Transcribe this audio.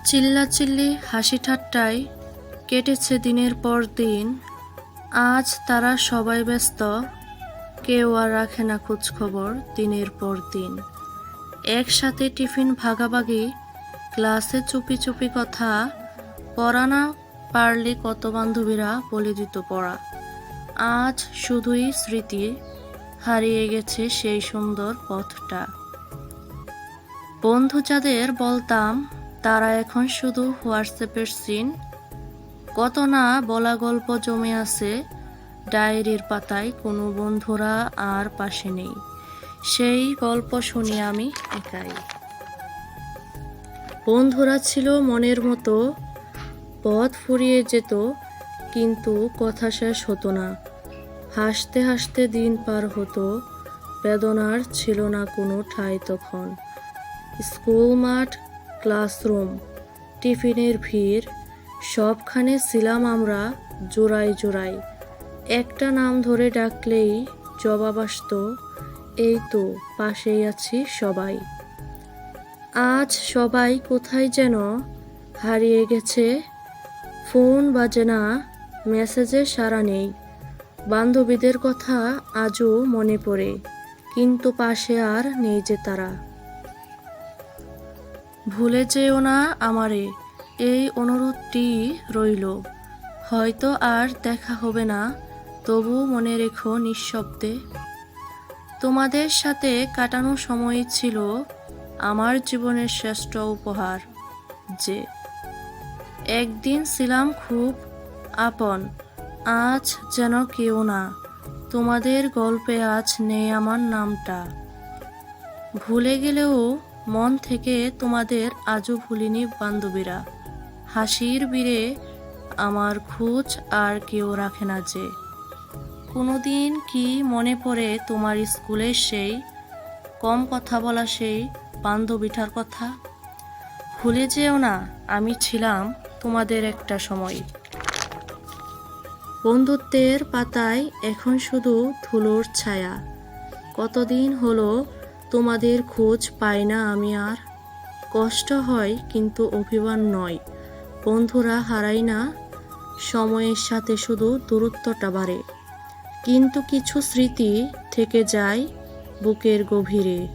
চিল্লাচিল্লি হাসি ঠাট্টায় কেটেছে দিনের পর দিন। আজ তারা সবাই ব্যস্ত, কেউ আর রাখে না খোঁজখবর দিনের পর দিন। একসাথে টিফিন ভাগাভাগি, ক্লাসে চুপি চুপি কথা, পড়া না পারলে কত বান্ধবীরা বলে দিত পড়া। আজ শুধুই স্মৃতি, হারিয়ে গেছে সেই সুন্দর পথটা। বন্ধু যাদের বলতাম তারা এখন শুধু হোয়াটসঅ্যাপের সিন। কত না বলা গল্প জমে আছে ডায়েরির পাতায়, কোনো বন্ধুরা আর পাশে নেই। সেই গল্প শুনি আমি একাই। বন্ধুরা ছিল মনের মতো, পথ ফুরিয়ে যেত কিন্তু কথা শেষ হতো না। হাসতে হাসতে দিন পার হতো, বেদনার ছিল না কোনো ঠাঁই তখন। স্কুল মাঠ, ক্লাসরুম, টিফিনের ভিড়, সবখানে ছিলাম আমরা জোড়ায় জোড়ায়। একটা নাম ধরে ডাকলেই জবাব আসতো, এই তো পাশেই আছি সবাই। আজ সবাই কোথায় যেন হারিয়ে গেছে, ফোন বাজে না, মেসেজে সাড়া নেই। বান্ধবীদের কথা আজও মনে পড়ে, কিন্তু পাশে আর নেই যে তারা। ভুলে যেও না আমারে, এই অনুরোধটি রইল। হয়তো আর দেখা হবে না, তবু মনে রেখো নিঃশব্দে। তোমাদের সাথে কাটানো সময় ছিল আমার জীবনের শ্রেষ্ঠ উপহার। যে একদিন ছিলাম খুব আপন, আজ যেন কেউ না। তোমাদের গল্পে আজ নেই আমার নামটা। ভুলে গেলেও মন থেকে তোমাদের আজও ভুলিনি বান্ধবীরা। হাসির বীরে আমার খোঁজ আর কেউ রাখে না যে। কোনোদিন কি মনে পড়ে তোমার স্কুলের সেই কম কথা বলা সেই বান্ধবীটার কথা? ভুলে যেও না আমি ছিলাম তোমাদের একটা সময়। বন্ধুত্বের পাতায় এখন শুধু ধুলোর ছায়া। কতদিন হলো তোমাদের খোঁজ পাই না আমি আর। কষ্ট হয় কিন্তু অভিমান নয়, বন্ধুরা হারাই না, সময়ের সাথে শুধু দূরত্বটা বাড়ে। কিন্তু কিছু স্মৃতি থেকে যায় বুকের গভীরে।